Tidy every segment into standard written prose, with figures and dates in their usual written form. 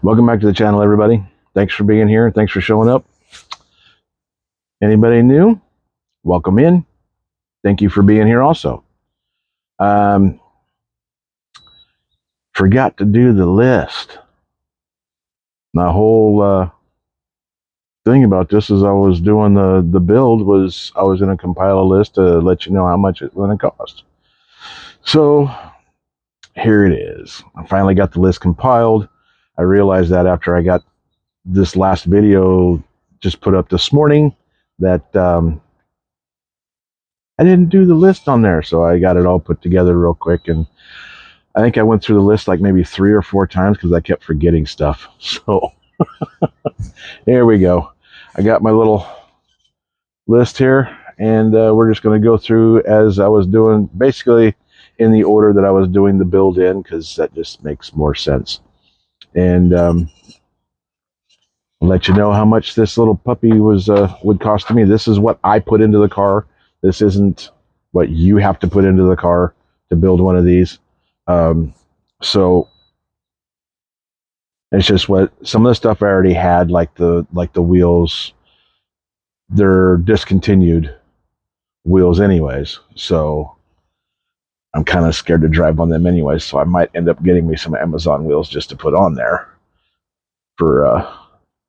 Welcome back to the channel, everybody. Thanks for being here. Thanks for showing up. Anybody new? Welcome in. Thank you for being here also. Forgot to do the list. My whole thing about this is I was doing the build was I was going to compile a list to let you know how much it's going to cost. So here it is. I finally got the list compiled. I realized that after I got this last video just put up this morning that I didn't do the list on there, so I got it all put together real quick, and I think I went through the list like maybe 3 or 4 times because I kept forgetting stuff. So here we go. I got my little list here, and we're just going to go through as I was doing, basically in the order that I was doing the build in, because that just makes more sense. And I'll let you know how much this little puppy was would cost to me. This is what I put into the car. This isn't what you have to put into the car to build one of these. So it's just what some of the stuff I already had, like the wheels. They're discontinued wheels anyways, so I'm kind of scared to drive on them anyways. So I might end up getting me some Amazon wheels just to put on there for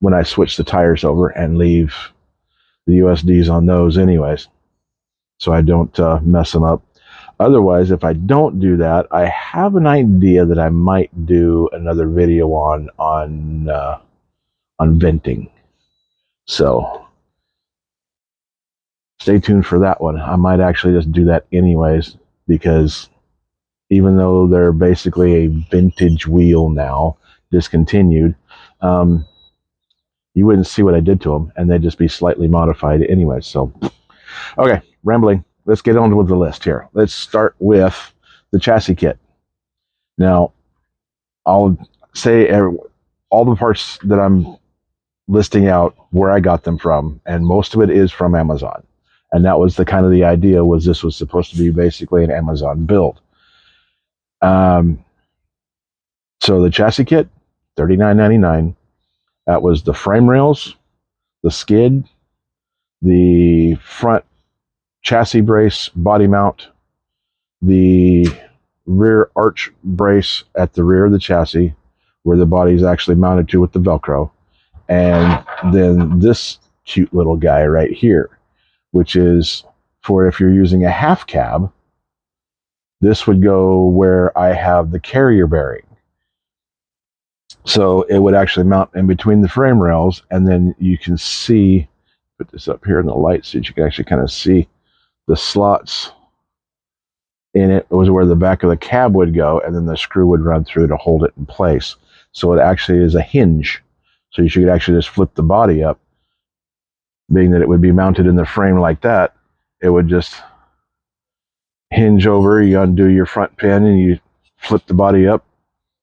when I switch the tires over and leave the USDs on those anyways, so I don't mess them up. Otherwise, if I don't do that, I have an idea that I might do another video on venting. So stay tuned for that one. I might actually just do that anyways, because even though they're basically a vintage wheel now, discontinued, you wouldn't see what I did to them, and they'd just be slightly modified anyway. So, okay, rambling. Let's get on with the list here. Let's start with the chassis kit. Now, I'll say all the parts that I'm listing out where I got them from, and most of it is from Amazon. And that was the kind of the idea, was this was supposed to be basically an Amazon build. So the chassis kit, $39.99. That was the frame rails, the skid, the front chassis brace body mount, the rear arch brace at the rear of the chassis where the body is actually mounted to with the Velcro, and then this cute little guy right here, which is for if you're using a half cab. This would go where I have the carrier bearing, so it would actually mount in between the frame rails, and then you can see, put this up here in the light so that you can actually kind of see the slots in it. Was where the back of the cab would go, and then the screw would run through to hold it in place. So it actually is a hinge, so you should actually just flip the body up, being that it would be mounted in the frame like that. It would just hinge over, you undo your front pin, and you flip the body up,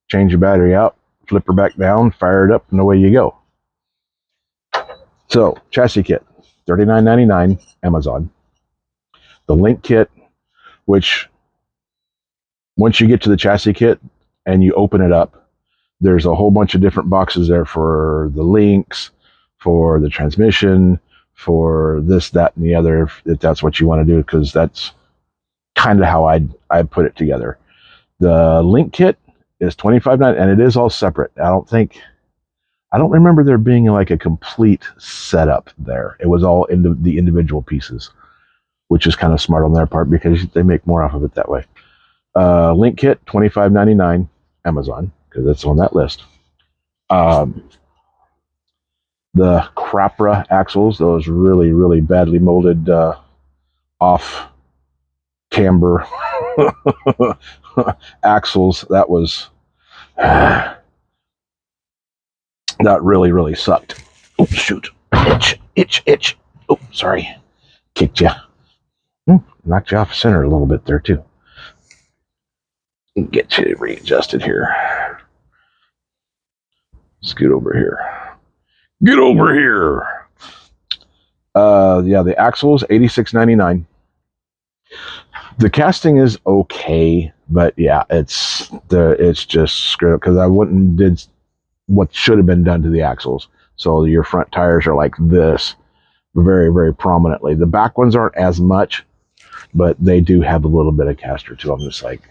change your battery out, flip her back down, fire it up, and away you go. So, chassis kit, $39.99, Amazon. The link kit, which once you get to the chassis kit and you open it up, there's a whole bunch of different boxes there for the links, for the transmission, for this, that, and the other, if that's what you want to do, because that's kind of how I put it together. The link kit is $25.99, and it is all separate. I don't remember there being like a complete setup there. It was all into the individual pieces, which is kind of smart on their part because they make more off of it that way. Link kit, $25.99, Amazon, because that's on that list. The Crapra axles, those really, really badly molded off camber axles, that was that really, really sucked. Oh, shoot. Itch. Oh, sorry. Kicked you. Knocked you off center a little bit there, too. Get you readjusted here. Scoot over here. Get over here. Yeah, the axles, $86.99. The casting is okay, but yeah, it's just screwed up because I went and did what should have been done to the axles. So your front tires are like this, very, very prominently. The back ones aren't as much, but they do have a little bit of caster to them. It's like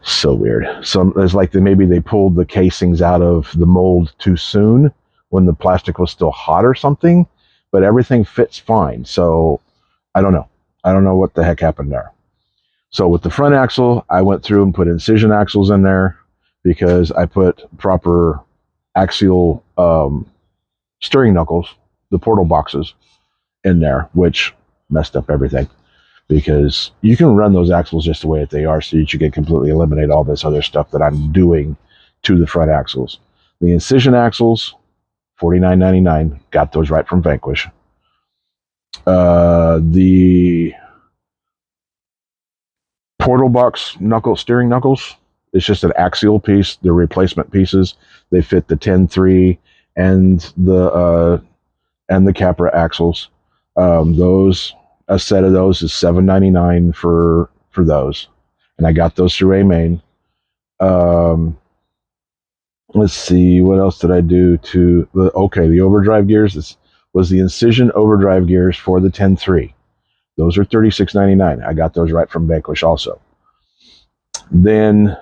so weird. So there's like maybe they pulled the casings out of the mold too soon when the plastic was still hot or something, but everything fits fine. So I don't know. I don't know what the heck happened there. So with the front axle, I went through and put incision axles in there because I put proper axial steering knuckles, the portal boxes, in there, which messed up everything because you can run those axles just the way that they are so that you can completely eliminate all this other stuff that I'm doing to the front axles. The incision axles, $49.99, got those right from Vanquish. The portal box steering knuckles, it's just an axial piece. They're replacement pieces. They fit the 10.3 and the Capra axles. A set of those is $7.99 for those, and I got those through AMain. Let's see, what else did I do to the overdrive gears? Was the Incision overdrive gears for the 10.3. Those are $36.99. I got those right from Vanquish also. Then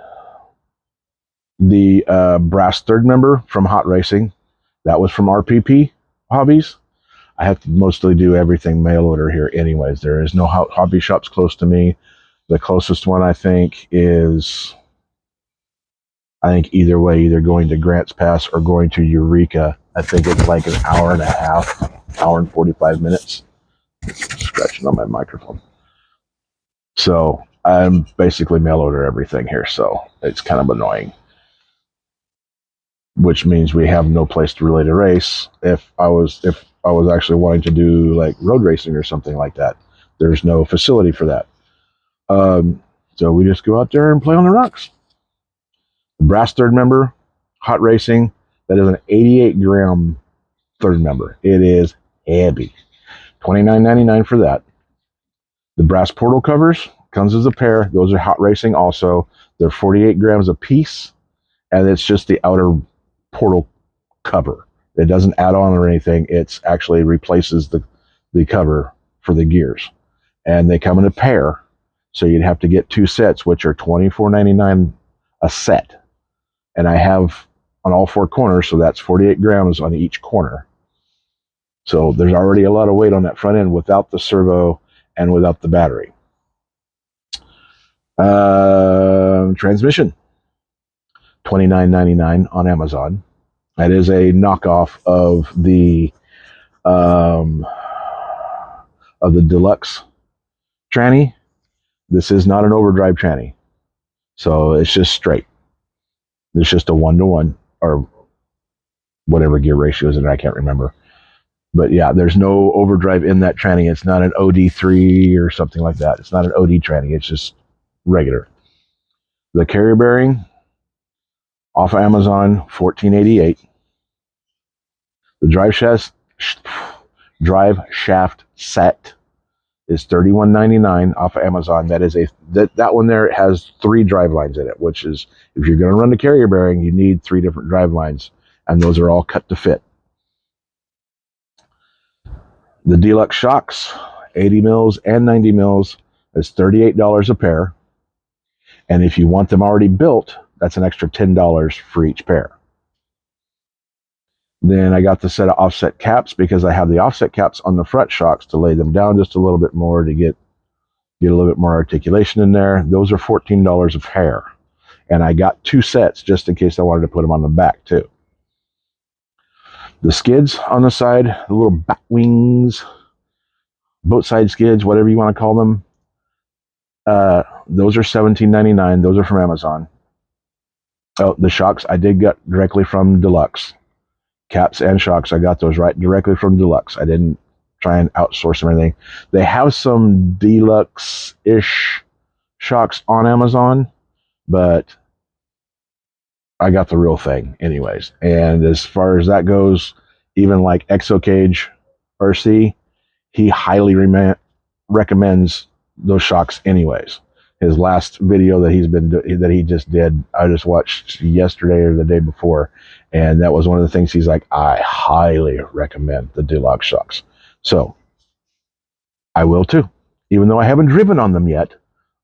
the brass third member from Hot Racing, that was from RPP Hobbies. I have to mostly do everything mail order here anyways. There is no hobby shops close to me. The closest one I think is, either way, either going to Grants Pass or going to Eureka. I think it's like an hour and a half, hour and 45 minutes. Scratching on my microphone. So I'm basically mail order everything here, so it's kind of annoying. Which means we have no place to relay to race. If I was actually wanting to do like road racing or something like that, there's no facility for that. So we just go out there and play on the rocks. The brass third member, Hot Racing, that is an 88 gram third member. It is heavy. $29.99 for that. The brass portal covers comes as a pair. Those are Hot Racing also. They're 48 grams a piece, and it's just the outer portal cover. It doesn't add on or anything. It's actually replaces the cover for the gears. And they come in a pair, so you'd have to get two sets, which are $24.99 a set. And I have on all four corners, so that's 48 grams on each corner. So there's already a lot of weight on that front end without the servo and without the battery. Transmission, $29.99 on Amazon. That is a knockoff of the deluxe tranny. This is not an overdrive tranny, so it's just straight. It's just a 1-to-1 or whatever gear ratio is in it. I can't remember. But yeah, there's no overdrive in that tranny. It's not an OD3 or something like that. It's not an OD tranny. It's just regular. The carrier bearing off of Amazon, $14.88. The drive shaft set is $31.99 off of Amazon. That is that one there has 3 drive lines in it, which is, if you're going to run the carrier bearing, you need 3 different drive lines, and those are all cut to fit. The deluxe shocks, 80 mils and 90 mils, is $38 a pair. And if you want them already built, that's an extra $10 for each pair. Then I got the set of offset caps because I have the offset caps on the front shocks to lay them down just a little bit more to get a little bit more articulation in there. Those are $14 a pair. And I got 2 sets just in case I wanted to put them on the back too. The skids on the side, the little bat wings, boat side skids, whatever you want to call them, those are $17.99. Those are from Amazon. Oh, the shocks I did get directly from Deluxe. Caps and shocks, I got those right directly from Deluxe. I didn't try and outsource them or anything. They have some Deluxe-ish shocks on Amazon, but I got the real thing anyways. And as far as that goes, even like ExoCage RC, he highly recommends those shocks anyways. his last video that he just did. I just watched yesterday or the day before, and that was one of the things he's like, I highly recommend the Duloc shocks. So I will too, even though I haven't driven on them yet.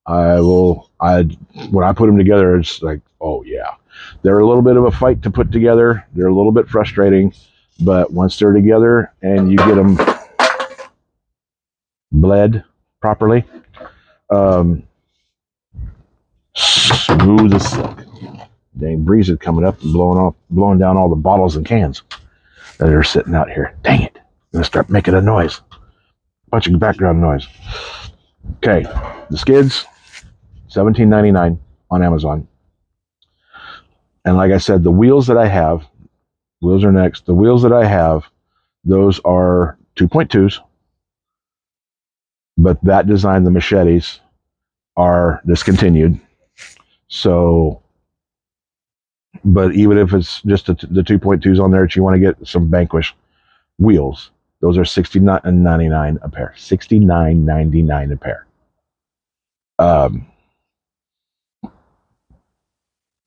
I will. When I put them together, it's like, oh yeah, they're a little bit of a fight to put together. They're a little bit frustrating, but once they're together and you get them bled properly, smooth as silk. Dang breeze is coming up and blowing down all the bottles and cans that are sitting out here. Dang it! I'm gonna start making a noise, bunch of background noise. Okay, the skids, $17.99 on Amazon. And like I said, the wheels that I have, wheels are next. The wheels that I have, those are 2.2s, but that design, the machetes, are discontinued. So, but even if it's just the 2.2s on there that you want to get some Vanquish wheels, those are $69.99 a pair. $69.99 a pair.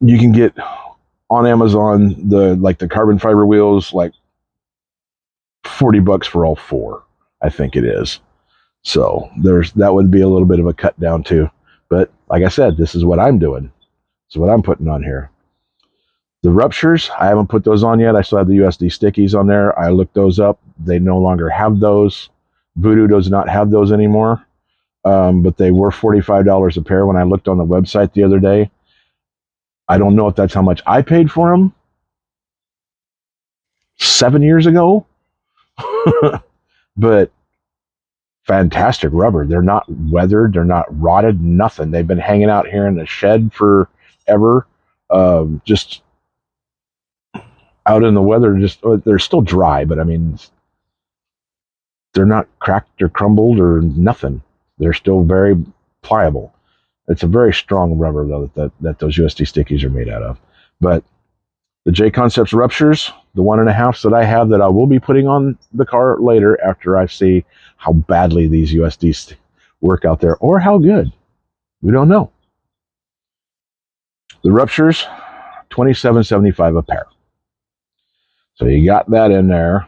You can get on Amazon the carbon fiber wheels, like $40 for all four, I think it is. So that would be a little bit of a cut down too. But like I said, this is what I'm doing. This is what I'm putting on here. The ruptures, I haven't put those on yet. I still have the USD stickies on there. I looked those up. They no longer have those. Voodoo does not have those anymore. But they were $45 a pair when I looked on the website the other day. I don't know if that's how much I paid for them 7 years ago. But fantastic rubber. They're not weathered. They're not rotted. Nothing. They've been hanging out here in the shed forever. Just out in the weather. They're still dry, but I mean, they're not cracked or crumbled or nothing. They're still very pliable. It's a very strong rubber though that those USD stickies are made out of. But the J Concepts ruptures, the 1.5s that I have that I will be putting on the car later after I see how badly these USDs work out there, or how good. We don't know. The ruptures, $27.75 a pair. So you got that in there.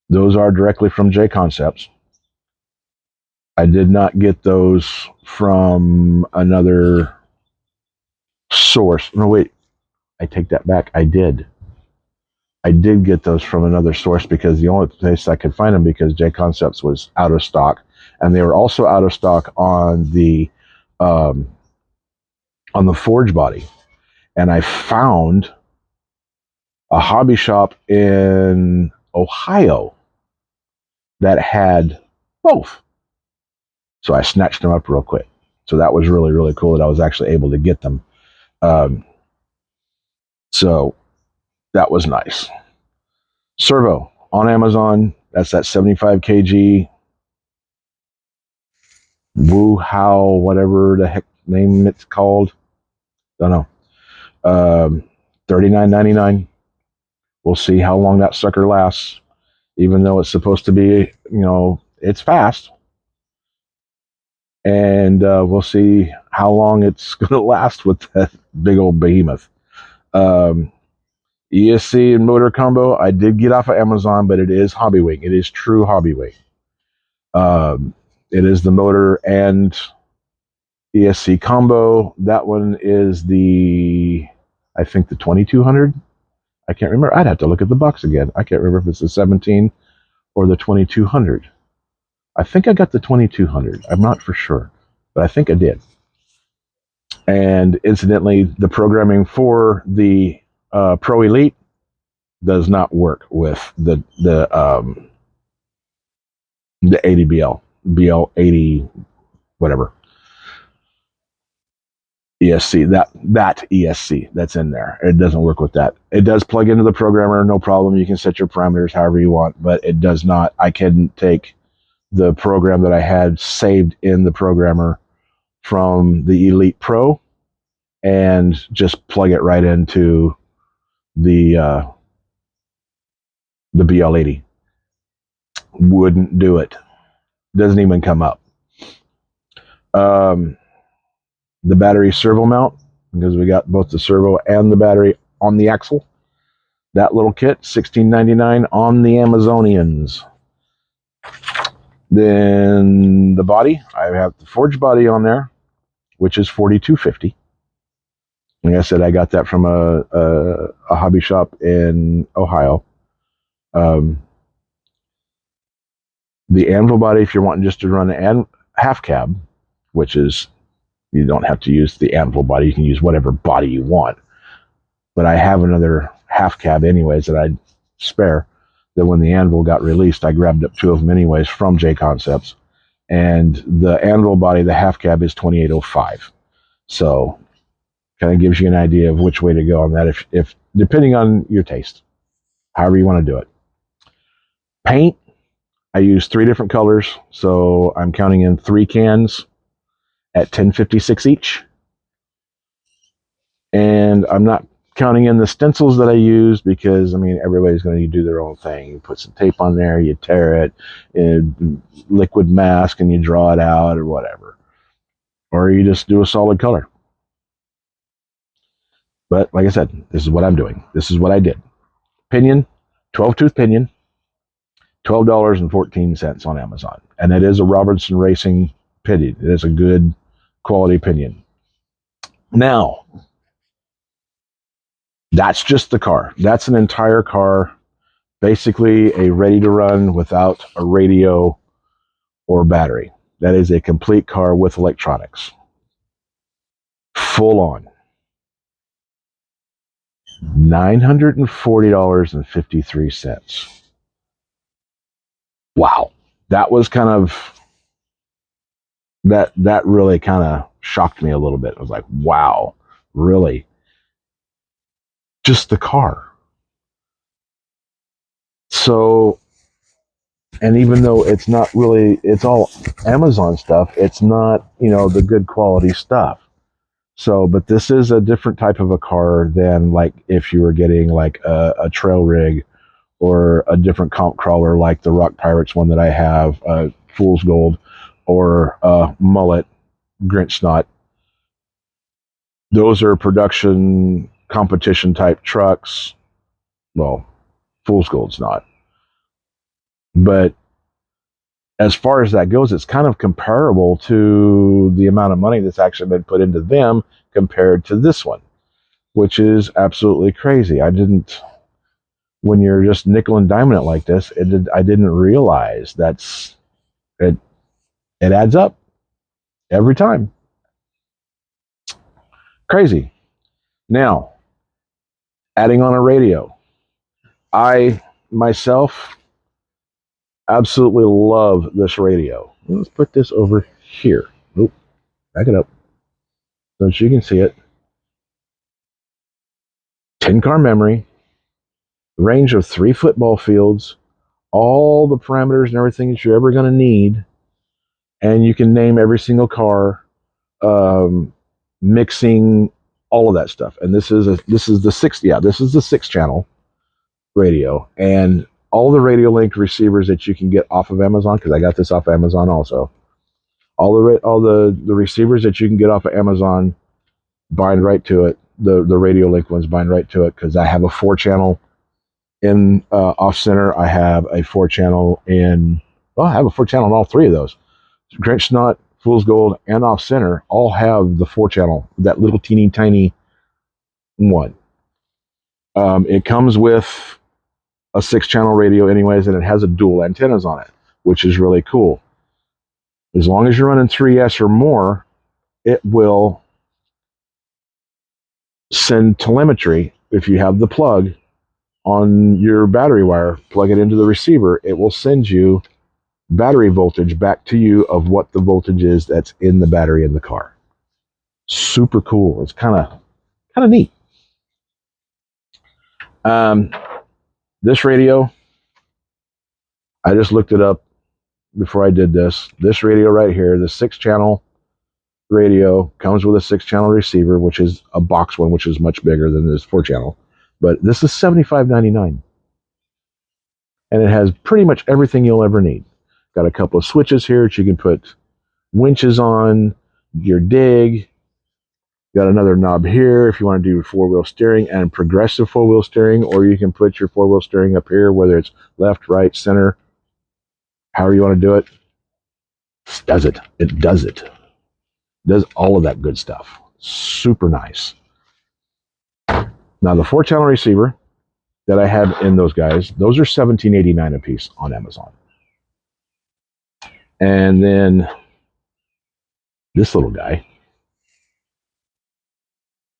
Those are directly from J Concepts. I did not get those from another source. No, wait. I take that back. I did get those from another source because the only place I could find them because J Concepts was out of stock, and they were also out of stock on the forge body. And I found a hobby shop in Ohio that had both. So I snatched them up real quick. So that was really, really cool that I was actually able to get them. So that was nice. Servo on Amazon. That's that 75 kg Woo How, whatever the heck name it's called. Don't know. $39.99. We'll see how long that sucker lasts. Even though it's supposed to be, it's fast. And we'll see how long it's going to last with that big old behemoth. ESC and motor combo, I did get off of Amazon, but it is Hobbywing. It is true Hobbywing. It is the motor and ESC combo. That one is I think the 2200. I can't remember. I'd have to look at the box again. I can't remember if it's the 17 or the 2200. I think I got the 2200. I'm not for sure, but I think I did. And incidentally, the programming for the Pro Elite does not work with the 80 BL 80 whatever ESC, that ESC that's in there. It doesn't work with that. It does plug into the programmer, no problem. You can set your parameters however you want, but it does not. I can take the program that I had saved in the programmer from the Elite Pro and just plug it right into the BL80. Wouldn't do it. Doesn't even come up. the battery servo mount, because we got both the servo and the battery on the axle. That little kit, $16.99 on the Amazonians. Then the body, I have the forged body on there, which is $42.50. Like I said, I got that from a hobby shop in Ohio. The anvil body, if you're wanting just to run an half cab, which is, you don't have to use the anvil body, you can use whatever body you want. But I have another half cab anyways that I'd spare, that when the anvil got released, I grabbed up 2 of them anyways from J Concepts. And the anvil body, the half cab, is $28.05. So kind of gives you an idea of which way to go on that, if depending on your taste, however you want to do it. Paint, I use 3 different colors, so I'm counting in 3 cans at $10.56 each. And I'm not counting in the stencils that I use, because I mean, everybody's going to do their own thing. You put some tape on there, you tear it, liquid mask, and you draw it out or whatever, or you just do a solid color. But like I said, this is what I'm doing. This is what I did. Pinion, 12-tooth pinion, $12.14 on Amazon, and it is a Robertson Racing pinion. It is a good quality pinion. Now, that's just the car. That's an entire car, basically a ready to run without a radio or battery. That is a complete car with electronics. Full on. $940.53. Wow. That was kind of, that really kind of shocked me a little bit. I was like, wow, really? Just the car. So, and even though it's not really, it's all Amazon stuff, it's not, the good quality stuff. So, but this is a different type of a car than like if you were getting like a trail rig or a different comp crawler like the Rock Pirates one that I have, Fool's Gold, or Mullet, Grinch Snot. Those are production competition type trucks. Well, Fool's Gold's not. But as far as that goes, it's kind of comparable to the amount of money that's actually been put into them compared to this one, which is absolutely crazy. When you're just nickel and diming it like this, I didn't realize it adds up every time. Crazy. Now, adding on a radio. I myself absolutely love this radio. Let's put this over here. Oop, back it up so you can see it. 10-car memory, range of 3 football fields, all the parameters and everything that you're ever going to need, and you can name every single car, mixing, all of that stuff. And this is the 6-channel radio, and all the radio link receivers that you can get off of Amazon, because I got this off of Amazon also. All the receivers that you can get off of Amazon bind right to it. The radio link ones bind right to it, because I have a 4-channel in off center. I have a 4-channel in. Well, I have a 4-channel in all 3 of those. Grinch Snot, Fool's Gold, and off center all have the 4-channel. That little teeny tiny one. It comes with a 6-channel radio anyways, and it has a dual antennas on it, which is really cool. As long as you're running 3S or more, it will send telemetry. If you have the plug on your battery wire, plug it into the receiver, it will send you battery voltage back to you of what the voltage is that's in the battery in the car. Super cool. It's kind of neat. This radio, I just looked it up before I did this. This radio right here, the 6-channel radio, comes with a 6-channel receiver, which is a box one, which is much bigger than this 4-channel. But this is $75.99. And it has pretty much everything you'll ever need. Got a couple of switches here that you can put winches on, your dig, Got another knob here if you want to do four-wheel steering and progressive four-wheel steering, or you can put your four-wheel steering up here, whether it's left, right, center, however you want to do it. It does it. It does it. It does all of that good stuff. Super nice. Now the 4-channel receiver that I have in those guys, those are $17.89 a piece on Amazon. And then this little guy,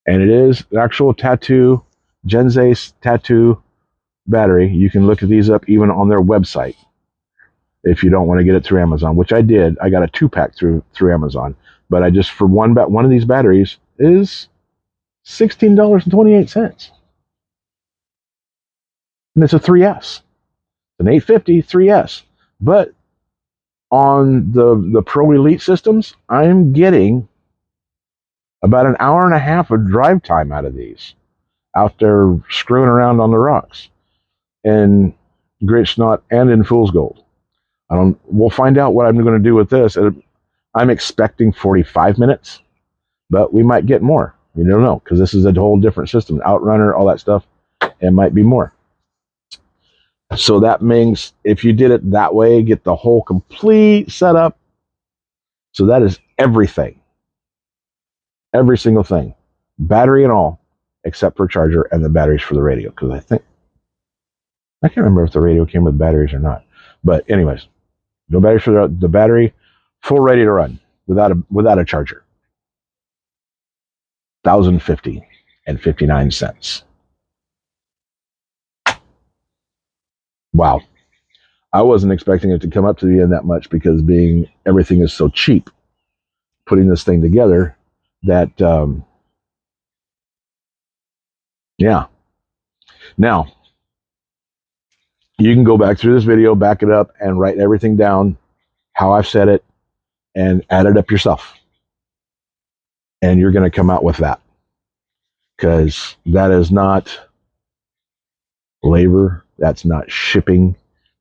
and it is an actual tattoo, Genzace tattoo battery. You can look at these up even on their website if you don't want to get it through Amazon, which I did. I got a 2-pack through Amazon, but I just, for one of these batteries is $16.28. And it's a 3S, an 850 3S. But on the Pro Elite systems, I'm getting about an hour and a half of drive time out of these, out there screwing around on the rocks, and Great Snot and in Fool's Gold. We'll find out what I'm going to do with this. I'm expecting 45 minutes, but we might get more. You don't know, because this is a whole different system. Outrunner, all that stuff, it might be more. So that means if you did it that way, get the whole complete setup. So that is everything. Every single thing. Battery and all, except for charger and the batteries for the radio. Because I can't remember if the radio came with batteries or not. But anyways, no batteries for the battery, full ready to run without a charger. $1,050.59. Wow. I wasn't expecting it to come up to the end that much, because everything is so cheap putting this thing together that, yeah. Now, you can go back through this video, back it up, and write everything down, how I've said it, and add it up yourself. And you're going to come out with that. Because that is not labor, that's not shipping,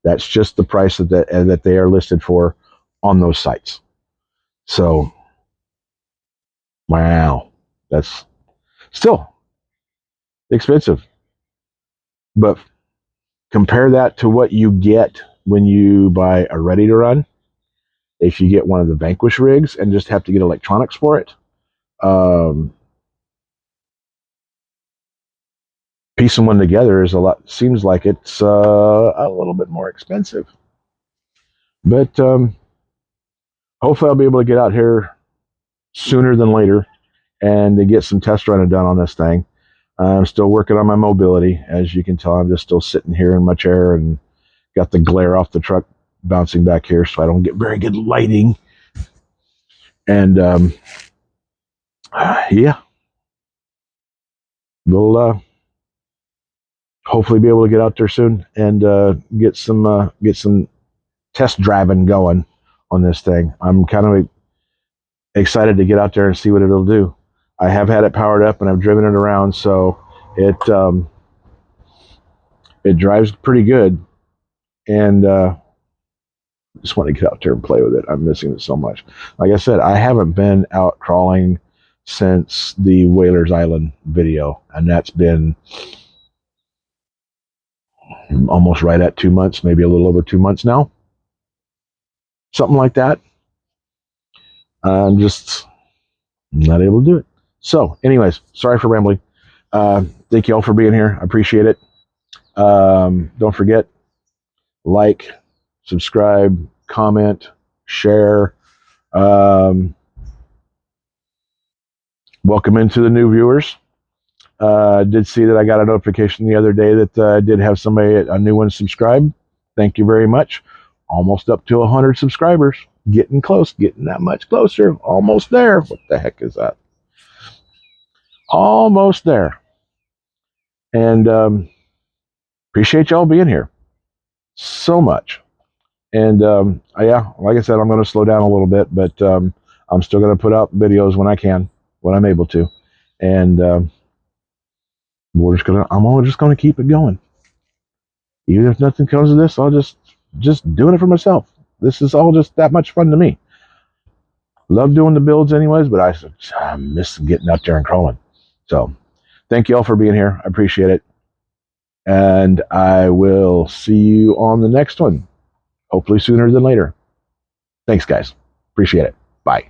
that's just the price that they are listed for on those sites. So, wow, that's still expensive. But compare that to what you get when you buy a ready to run. If you get one of the Vanquish rigs and just have to get electronics for it, piecing one together seems like it's a little bit more expensive. But hopefully I'll be able to get out here sooner than later and to get some test running done on this thing. I'm still working on my mobility. As you can tell, I'm just still sitting here in my chair and got the glare off the truck bouncing back here, so I don't get very good lighting. And yeah, we'll hopefully be able to get out there soon and get some test driving going on this thing. I'm kind of excited to get out there and see what it'll do. I have had it powered up and I've driven it around, so it drives pretty good, and just want to get out there and play with it. I'm missing it so much. Like I said, I haven't been out crawling since the Whalers Island video, and that's been almost right at 2 months, maybe a little over 2 months now, something like that. I'm just not able to do it. So anyways, sorry for rambling. Thank you all for being here. I appreciate it. Don't forget, like, subscribe, comment, share. Welcome into the new viewers. Did see that I got a notification the other day that I did have a new one subscribe. Thank you very much. Almost up to 100 subscribers. Getting close, getting that much closer. Almost there. What the heck is that? Almost there. And appreciate y'all being here so much. And yeah, like I said, I'm going to slow down a little bit, but I'm still going to put out videos when I can, when I'm able to. And I'm just going to keep it going. Even if nothing comes of this, I'll just doing it for myself. This is all just that much fun to me. Love doing the builds anyways, but I miss getting out there and crawling. So thank you all for being here. I appreciate it. And I will see you on the next one, hopefully sooner than later. Thanks, guys. Appreciate it. Bye.